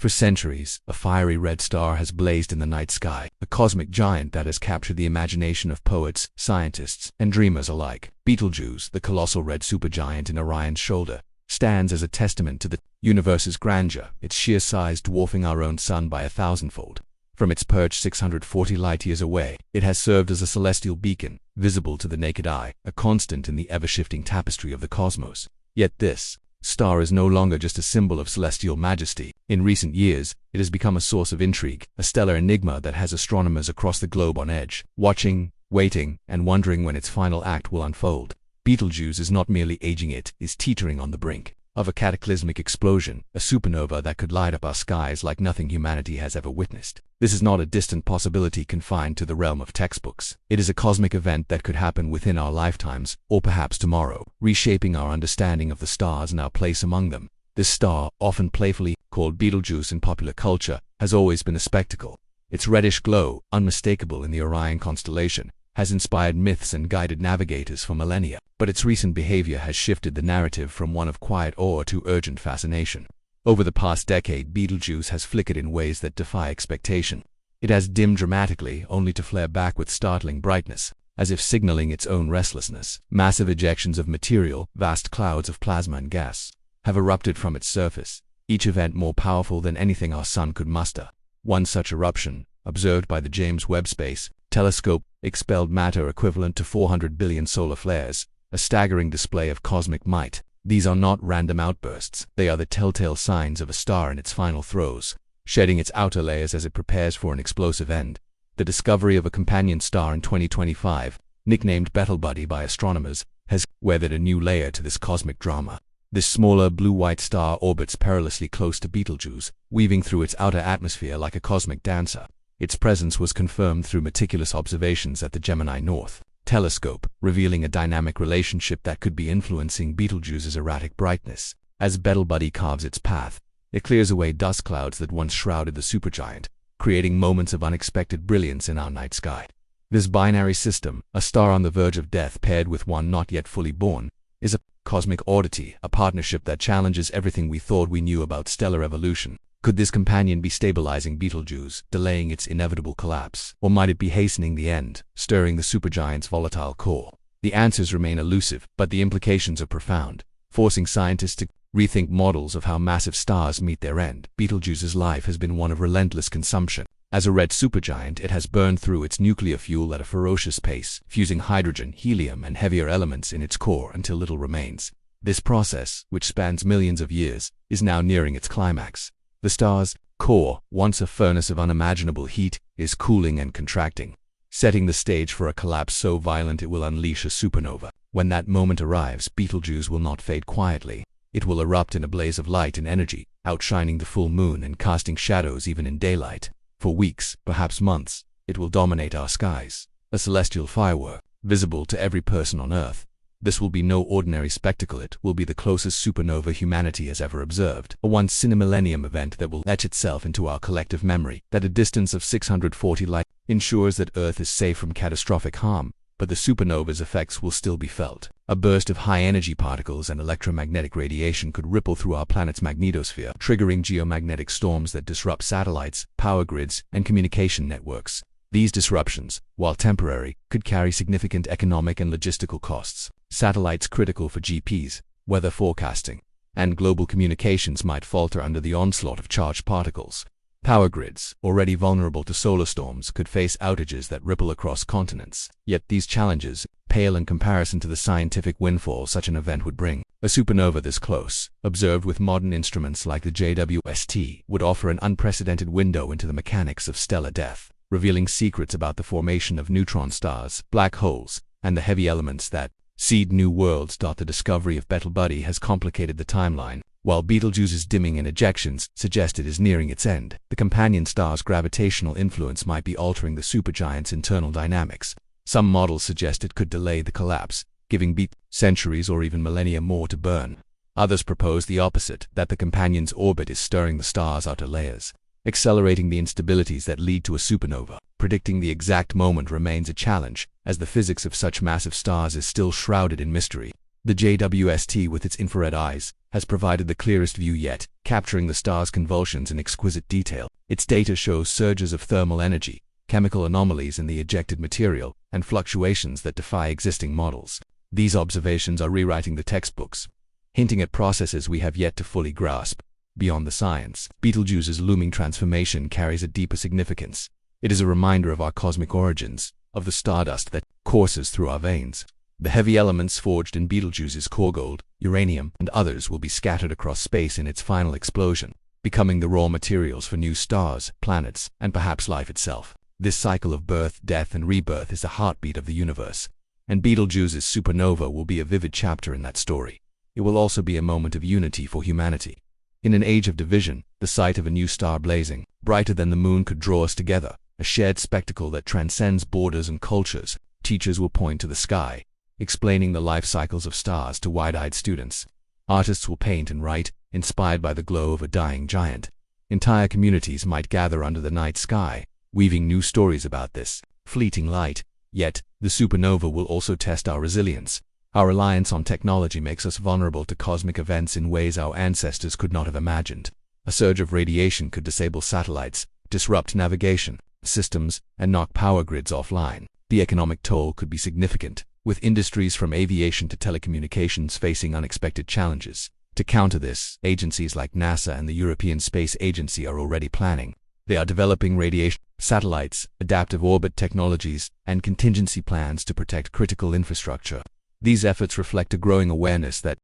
For centuries, a fiery red star has blazed in the night sky, a cosmic giant that has captured the imagination of poets, scientists, and dreamers alike. Betelgeuse, the colossal red supergiant in Orion's shoulder, stands as a testament to the universe's grandeur, its sheer size dwarfing our own sun by 1,000-fold. From its perch 640 light-years away, it has served as a celestial beacon, visible to the naked eye, a constant in the ever-shifting tapestry of the cosmos. Yet this star is no longer just a symbol of celestial majesty. In recent years, it has become a source of intrigue, a stellar enigma that has astronomers across the globe on edge, watching, waiting, and wondering when its final act will unfold. Betelgeuse is not merely aging, it is teetering on the brink of a cataclysmic explosion, a supernova that could light up our skies like nothing humanity has ever witnessed. This is not a distant possibility confined to the realm of textbooks. It is a cosmic event that could happen within our lifetimes, or perhaps tomorrow, reshaping our understanding of the stars and our place among them. This star, often playfully called Betelgeuse in popular culture, has always been a spectacle. Its reddish glow, unmistakable in the Orion constellation, has inspired myths and guided navigators for millennia, but its recent behavior has shifted the narrative from one of quiet awe to urgent fascination. Over the past decade, Betelgeuse has flickered in ways that defy expectation. It has dimmed dramatically, only to flare back with startling brightness, as if signaling its own restlessness. Massive ejections of material, vast clouds of plasma and gas, have erupted from its surface, each event more powerful than anything our sun could muster. One such eruption, observed by the James Webb Space Telescope, expelled matter equivalent to 400 billion solar flares, a staggering display of cosmic might. These are not random outbursts, they are the telltale signs of a star in its final throes, shedding its outer layers as it prepares for an explosive end. The discovery of a companion star in 2025, nicknamed Betelgeuse by astronomers, has weathered a new layer to this cosmic drama. This smaller blue-white star orbits perilously close to Betelgeuse, weaving through its outer atmosphere like a cosmic dancer. Its presence was confirmed through meticulous observations at the Gemini North Telescope, revealing a dynamic relationship that could be influencing Betelgeuse's erratic brightness. As Betelgeuse carves its path, it clears away dust clouds that once shrouded the supergiant, creating moments of unexpected brilliance in our night sky. This binary system, a star on the verge of death paired with one not yet fully born, is a cosmic oddity, a partnership that challenges everything we thought we knew about stellar evolution. Could this companion be stabilizing Betelgeuse, delaying its inevitable collapse? Or might it be hastening the end, stirring the supergiant's volatile core? The answers remain elusive, but the implications are profound, forcing scientists to rethink models of how massive stars meet their end. Betelgeuse's life has been one of relentless consumption. As a red supergiant, it has burned through its nuclear fuel at a ferocious pace, fusing hydrogen, helium, and heavier elements in its core until little remains. This process, which spans millions of years, is now nearing its climax. The star's core, once a furnace of unimaginable heat, is cooling and contracting, setting the stage for a collapse so violent it will unleash a supernova. When that moment arrives, Betelgeuse will not fade quietly. It will erupt in a blaze of light and energy, outshining the full moon and casting shadows even in daylight. For weeks, perhaps months, it will dominate our skies, a celestial firework, visible to every person on Earth. This will be no ordinary spectacle, it will be the closest supernova humanity has ever observed, a once-in-a-millennium event that will etch itself into our collective memory. At a distance of 640 light ensures that Earth is safe from catastrophic harm, but the supernova's effects will still be felt. A burst of high-energy particles and electromagnetic radiation could ripple through our planet's magnetosphere, triggering geomagnetic storms that disrupt satellites, power grids, and communication networks. These disruptions, while temporary, could carry significant economic and logistical costs. Satellites critical for GPS, weather forecasting, and global communications might falter under the onslaught of charged particles. Power grids, already vulnerable to solar storms, could face outages that ripple across continents. Yet these challenges pale in comparison to the scientific windfall such an event would bring. A supernova this close, observed with modern instruments like the JWST, would offer an unprecedented window into the mechanics of stellar death, revealing secrets about the formation of neutron stars, black holes, and the heavy elements that seed new worlds. The discovery of Betelgeuse has complicated the timeline. While Betelgeuse's dimming and ejections suggest it is nearing its end, the companion star's gravitational influence might be altering the supergiant's internal dynamics. Some models suggest it could delay the collapse, giving Betelgeuse centuries or even millennia more to burn. Others propose the opposite, that the companion's orbit is stirring the star's outer layers, accelerating the instabilities that lead to a supernova. Predicting the exact moment remains a challenge, as the physics of such massive stars is still shrouded in mystery. The JWST, with its infrared eyes, has provided the clearest view yet, capturing the star's convulsions in exquisite detail. Its data shows surges of thermal energy, chemical anomalies in the ejected material, and fluctuations that defy existing models. These observations are rewriting the textbooks, hinting at processes we have yet to fully grasp. Beyond the science, Betelgeuse's looming transformation carries a deeper significance. It is a reminder of our cosmic origins, of the stardust that courses through our veins. The heavy elements forged in Betelgeuse's core, gold, uranium, and others, will be scattered across space in its final explosion, becoming the raw materials for new stars, planets, and perhaps life itself. This cycle of birth, death, and rebirth is the heartbeat of the universe, and Betelgeuse's supernova will be a vivid chapter in that story. It will also be a moment of unity for humanity. In an age of division, the sight of a new star blazing, brighter than the moon, could draw us together, a shared spectacle that transcends borders and cultures. Teachers will point to the sky, explaining the life cycles of stars to wide-eyed students. Artists will paint and write, inspired by the glow of a dying giant. Entire communities might gather under the night sky, weaving new stories about this fleeting light. Yet, the supernova will also test our resilience. Our reliance on technology makes us vulnerable to cosmic events in ways our ancestors could not have imagined. A surge of radiation could disable satellites, disrupt navigation systems, and knock power grids offline. The economic toll could be significant, with industries from aviation to telecommunications facing unexpected challenges. To counter this, agencies like NASA and the European Space Agency are already planning. They are developing radiation satellites, adaptive orbit technologies, and contingency plans to protect critical infrastructure. These efforts reflect a growing awareness that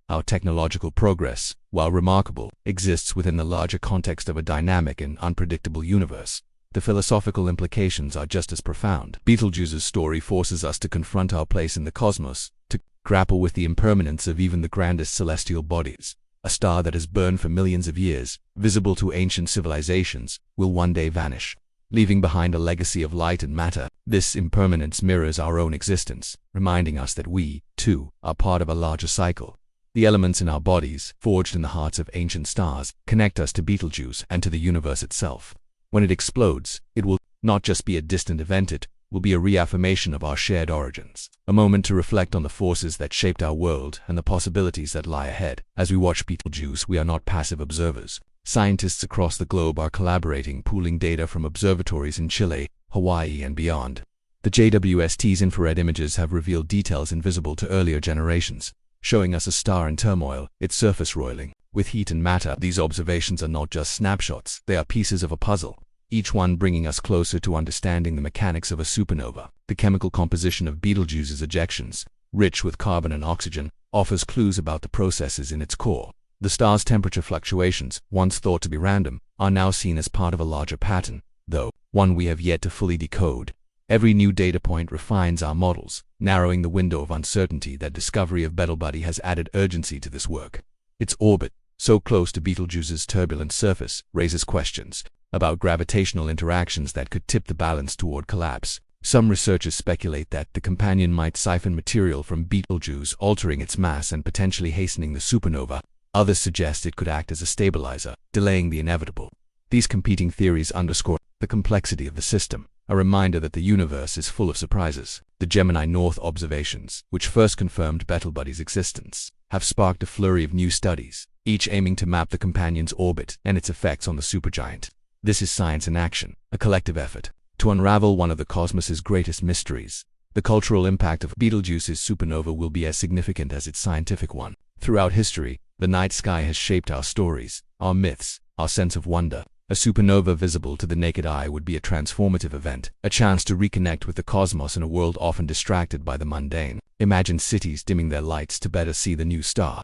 our technological progress, while remarkable, exists within the larger context of a dynamic and unpredictable universe. The philosophical implications are just as profound. Betelgeuse's story forces us to confront our place in the cosmos, to grapple with the impermanence of even the grandest celestial bodies. A star that has burned for millions of years, visible to ancient civilizations, will one day vanish, leaving behind a legacy of light and matter. This impermanence mirrors our own existence, reminding us that we, too, are part of a larger cycle. The elements in our bodies, forged in the hearts of ancient stars, connect us to Betelgeuse and to the universe itself. When it explodes, it will not just be a distant event, it will be a reaffirmation of our shared origins. A moment to reflect on the forces that shaped our world and the possibilities that lie ahead. As we watch Betelgeuse, we are not passive observers. Scientists across the globe are collaborating, pooling data from observatories in Chile, Hawaii, and beyond. The JWST's infrared images have revealed details invisible to earlier generations, showing us a star in turmoil, its surface roiling with heat and matter. These observations are not just snapshots, they are pieces of a puzzle, each one bringing us closer to understanding the mechanics of a supernova. The chemical composition of Betelgeuse's ejections, rich with carbon and oxygen, offers clues about the processes in its core. The star's temperature fluctuations, once thought to be random, are now seen as part of a larger pattern, though one we have yet to fully decode. Every new data point refines our models, narrowing the window of uncertainty. That discovery of Betelgeuse has added urgency to this work. Its orbit, so close to Betelgeuse's turbulent surface, raises questions about gravitational interactions that could tip the balance toward collapse. Some researchers speculate that the companion might siphon material from Betelgeuse, altering its mass and potentially hastening the supernova. Others suggest it could act as a stabilizer, delaying the inevitable. These competing theories underscore the complexity of the system, a reminder that the universe is full of surprises. The Gemini North observations, which first confirmed Betelgeuse's existence, have sparked a flurry of new studies, each aiming to map the companion's orbit and its effects on the supergiant. This is science in action, a collective effort to unravel one of the cosmos's greatest mysteries. The cultural impact of Betelgeuse's supernova will be as significant as its scientific one. Throughout history, the night sky has shaped our stories, our myths, our sense of wonder. A supernova visible to the naked eye would be a transformative event, a chance to reconnect with the cosmos in a world often distracted by the mundane. Imagine cities dimming their lights to better see the new star,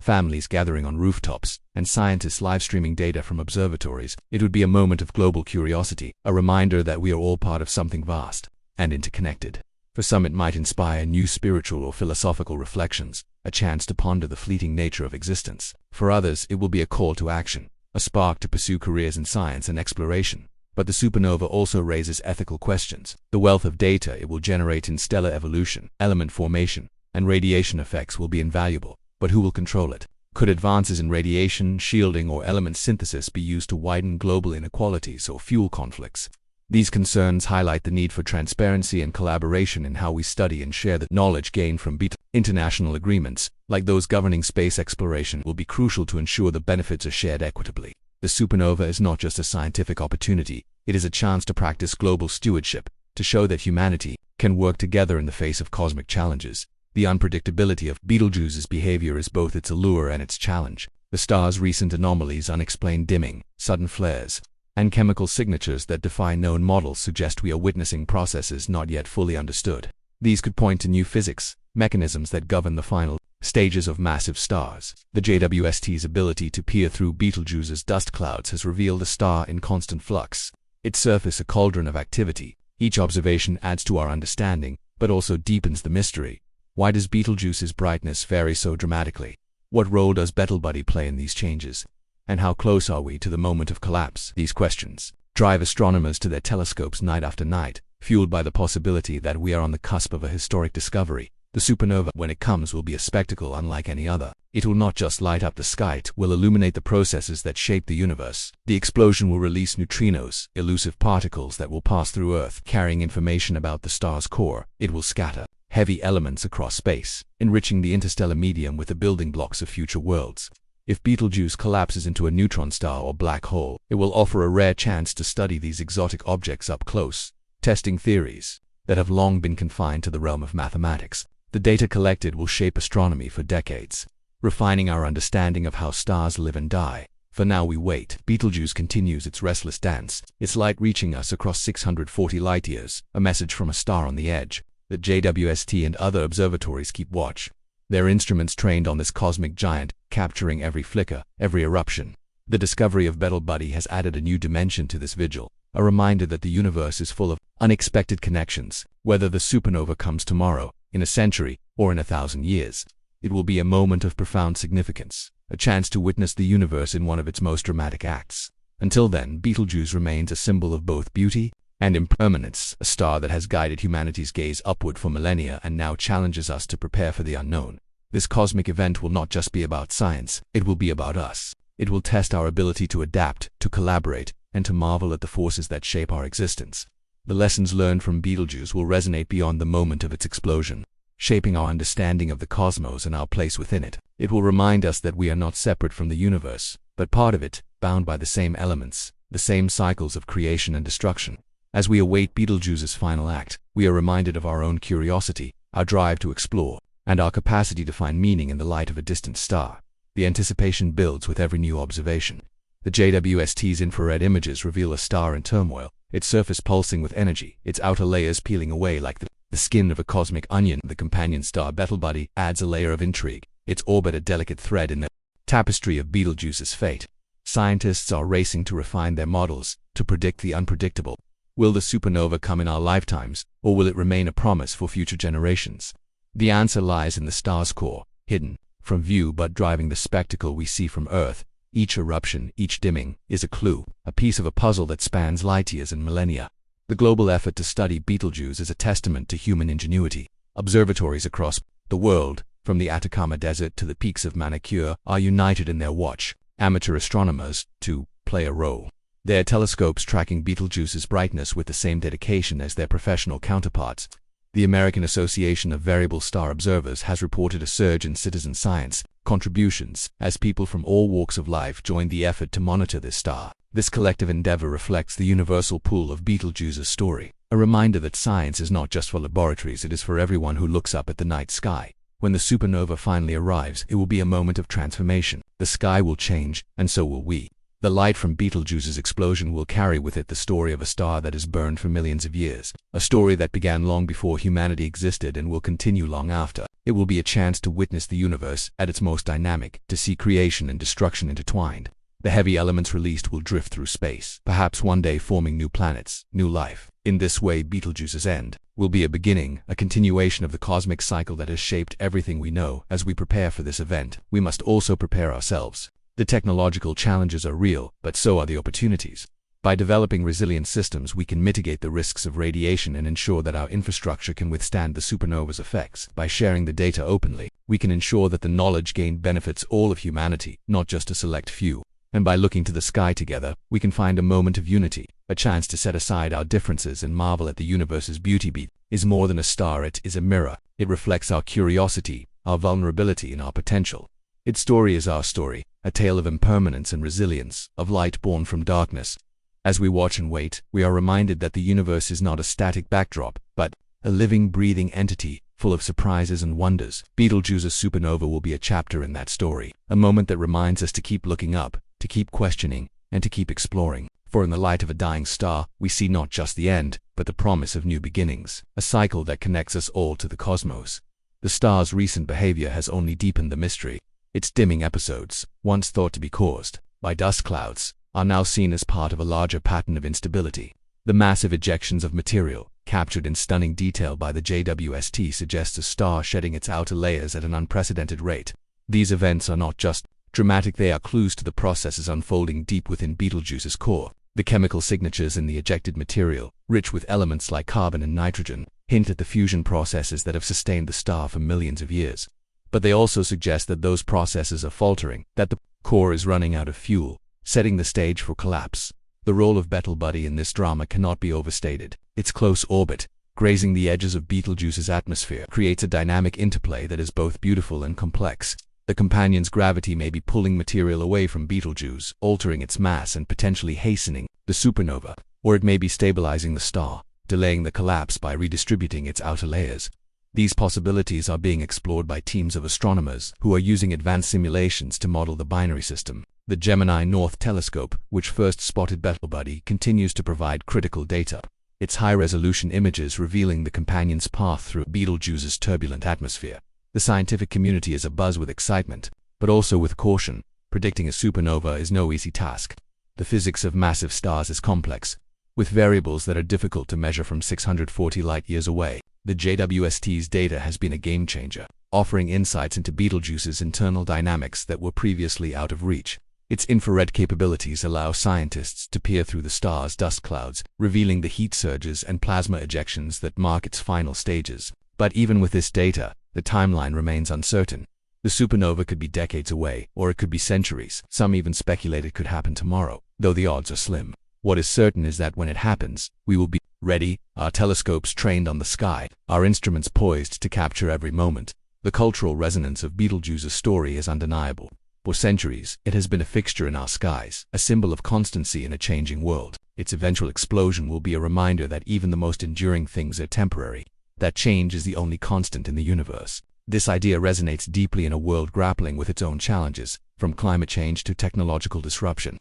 families gathering on rooftops, and scientists live-streaming data from observatories. It would be a moment of global curiosity, a reminder that we are all part of something vast and interconnected. For some, it might inspire new spiritual or philosophical reflections, a chance to ponder the fleeting nature of existence. For others, it will be a call to action, a spark to pursue careers in science and exploration. But the supernova also raises ethical questions. The wealth of data it will generate in stellar evolution, element formation, and radiation effects will be invaluable. But who will control it? Could advances in radiation, shielding, or element synthesis be used to widen global inequalities or fuel conflicts? These concerns highlight the need for transparency and collaboration in how we study and share the knowledge gained from Betelgeuse. International agreements, like those governing space exploration, will be crucial to ensure the benefits are shared equitably. The supernova is not just a scientific opportunity, it is a chance to practice global stewardship, to show that humanity can work together in the face of cosmic challenges. The unpredictability of Betelgeuse's behavior is both its allure and its challenge. The star's recent anomalies, unexplained dimming, sudden flares, and chemical signatures that defy known models suggest we are witnessing processes not yet fully understood. These could point to new physics mechanisms that govern the final stages of massive stars. The JWST's ability to peer through Betelgeuse's dust clouds has revealed a star in constant flux, its surface a cauldron of activity. Each observation adds to our understanding, but also deepens the mystery. Why does Betelgeuse's brightness vary so dramatically? What role does Betelgeuse play in these changes? And how close are we to the moment of collapse? These questions drive astronomers to their telescopes night after night, fueled by the possibility that we are on the cusp of a historic discovery. The supernova, when it comes, will be a spectacle unlike any other. It will not just light up the sky, it will illuminate the processes that shape the universe. The explosion will release neutrinos, elusive particles that will pass through Earth, carrying information about the star's core. It will scatter heavy elements across space, enriching the interstellar medium with the building blocks of future worlds. If Betelgeuse collapses into a neutron star or black hole, it will offer a rare chance to study these exotic objects up close, testing theories that have long been confined to the realm of mathematics. The data collected will shape astronomy for decades, refining our understanding of how stars live and die. For now we wait. Betelgeuse continues its restless dance, its light reaching us across 640 light-years, a message from a star on the edge. The JWST and other observatories keep watch, their instruments trained on this cosmic giant, capturing every flicker, every eruption. The discovery of Betelgeuse has added a new dimension to this vigil, a reminder that the universe is full of unexpected connections. Whether the supernova comes tomorrow, in a century, or in 1,000 years, it will be a moment of profound significance, a chance to witness the universe in one of its most dramatic acts. Until then, Betelgeuse remains a symbol of both beauty and impermanence, a star that has guided humanity's gaze upward for millennia and now challenges us to prepare for the unknown. This cosmic event will not just be about science, it will be about us. It will test our ability to adapt, to collaborate, and to marvel at the forces that shape our existence. The lessons learned from Betelgeuse will resonate beyond the moment of its explosion, shaping our understanding of the cosmos and our place within it. It will remind us that we are not separate from the universe, but part of it, bound by the same elements, the same cycles of creation and destruction. As we await Betelgeuse's final act, we are reminded of our own curiosity, our drive to explore, and our capacity to find meaning in the light of a distant star. The anticipation builds with every new observation. The JWST's infrared images reveal a star in turmoil, its surface pulsing with energy, its outer layers peeling away like the skin of a cosmic onion. The companion star Betelgeuse adds a layer of intrigue, its orbit a delicate thread in the tapestry of Betelgeuse's fate. Scientists are racing to refine their models, to predict the unpredictable. Will the supernova come in our lifetimes, or will it remain a promise for future generations? The answer lies in the star's core, hidden from view but driving the spectacle we see from Earth. Each eruption, each dimming, is a clue, a piece of a puzzle that spans light-years and millennia. The global effort to study Betelgeuse is a testament to human ingenuity. Observatories across the world, from the Atacama Desert to the peaks of Mauna Kea, are united in their watch. Amateur astronomers, too, play a role. Their telescopes tracking Betelgeuse's brightness with the same dedication as their professional counterparts. The American Association of Variable Star Observers has reported a surge in citizen science contributions as people from all walks of life join the effort to monitor this star. This collective endeavor reflects the universal pull of Betelgeuse's story, a reminder that science is not just for laboratories, it is for everyone who looks up at the night sky. When the supernova finally arrives, it will be a moment of transformation. The sky will change, and so will we. The light from Betelgeuse's explosion will carry with it the story of a star that has burned for millions of years, a story that began long before humanity existed and will continue long after. It will be a chance to witness the universe at its most dynamic, to see creation and destruction intertwined. The heavy elements released will drift through space, perhaps one day forming new planets, new life. In this way, Betelgeuse's end will be a beginning, a continuation of the cosmic cycle that has shaped everything we know. As we prepare for this event, we must also prepare ourselves. The technological challenges are real, but so are the opportunities. By developing resilient systems, we can mitigate the risks of radiation and ensure that our infrastructure can withstand the supernova's effects. By sharing the data openly, we can ensure that the knowledge gained benefits all of humanity, not just a select few. And by looking to the sky together, we can find a moment of unity, a chance to set aside our differences and marvel at the universe's beauty. Beat is more than a star, it is a mirror. It reflects our curiosity, our vulnerability, and our potential. Its story is our story, a tale of impermanence and resilience, of light born from darkness. As we watch and wait, we are reminded that the universe is not a static backdrop, but a living, breathing entity, full of surprises and wonders. Betelgeuse's supernova will be a chapter in that story, a moment that reminds us to keep looking up, to keep questioning, and to keep exploring. For in the light of a dying star, we see not just the end, but the promise of new beginnings, a cycle that connects us all to the cosmos. The star's recent behavior has only deepened the mystery. Its dimming episodes, once thought to be caused by dust clouds, are now seen as part of a larger pattern of instability. The massive ejections of material, captured in stunning detail by the JWST, suggest a star shedding its outer layers at an unprecedented rate. These events are not just dramatic, they are clues to the processes unfolding deep within Betelgeuse's core. The chemical signatures in the ejected material, rich with elements like carbon and nitrogen, hint at the fusion processes that have sustained the star for millions of years. But they also suggest that those processes are faltering, that the core is running out of fuel, setting the stage for collapse. The role of Betelgeuse in this drama cannot be overstated. Its close orbit, grazing the edges of Betelgeuse's atmosphere, creates a dynamic interplay that is both beautiful and complex. The companion's gravity may be pulling material away from Betelgeuse, altering its mass and potentially hastening the supernova, or it may be stabilizing the star, delaying the collapse by redistributing its outer layers. These possibilities are being explored by teams of astronomers who are using advanced simulations to model the binary system. The Gemini North Telescope, which first spotted Betelgeuse, continues to provide critical data. Its high-resolution images revealing the companion's path through Betelgeuse's turbulent atmosphere. The scientific community is abuzz with excitement, but also with caution. Predicting a supernova is no easy task. The physics of massive stars is complex, with variables that are difficult to measure from 640 light-years away. The JWST's data has been a game-changer, offering insights into Betelgeuse's internal dynamics that were previously out of reach. Its infrared capabilities allow scientists to peer through the star's dust clouds, revealing the heat surges and plasma ejections that mark its final stages. But even with this data, the timeline remains uncertain. The supernova could be decades away, or it could be centuries. Some even speculate it could happen tomorrow, though the odds are slim. What is certain is that when it happens, we will be ready, our telescopes trained on the sky, our instruments poised to capture every moment. The cultural resonance of Betelgeuse's story is undeniable. For centuries, it has been a fixture in our skies, a symbol of constancy in a changing world. Its eventual explosion will be a reminder that even the most enduring things are temporary, that change is the only constant in the universe. This idea resonates deeply in a world grappling with its own challenges, from climate change to technological disruption.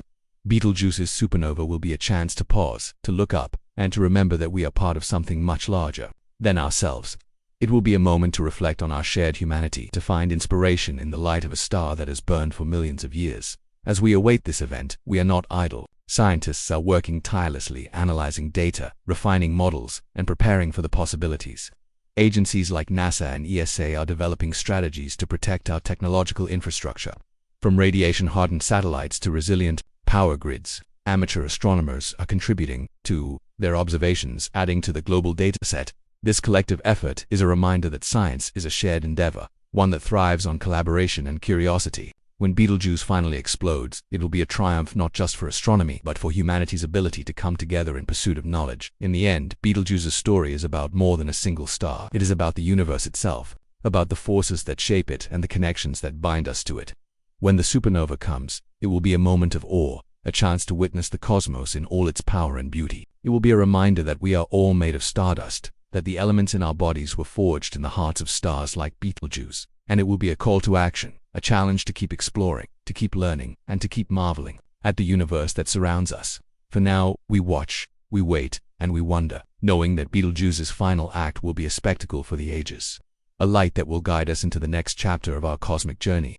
Betelgeuse's supernova will be a chance to pause, to look up, and to remember that we are part of something much larger than ourselves. It will be a moment to reflect on our shared humanity, to find inspiration in the light of a star that has burned for millions of years. As we await this event, we are not idle. Scientists are working tirelessly, analyzing data, refining models, and preparing for the possibilities. Agencies like NASA and ESA are developing strategies to protect our technological infrastructure. From radiation-hardened satellites to resilient power grids, amateur astronomers are contributing to their observations, adding to the global data set. This collective effort is a reminder that science is a shared endeavor, one that thrives on collaboration and curiosity. When Betelgeuse finally explodes, it will be a triumph not just for astronomy, but for humanity's ability to come together in pursuit of knowledge. In the end, Betelgeuse's story is about more than a single star. It is about the universe itself, about the forces that shape it and the connections that bind us to it. When the supernova comes, it will be a moment of awe, a chance to witness the cosmos in all its power and beauty. It will be a reminder that we are all made of stardust, that the elements in our bodies were forged in the hearts of stars like Betelgeuse. And it will be a call to action, a challenge to keep exploring, to keep learning, and to keep marveling at the universe that surrounds us. For now, we watch, we wait, and we wonder, knowing that Betelgeuse's final act will be a spectacle for the ages, a light that will guide us into the next chapter of our cosmic journey.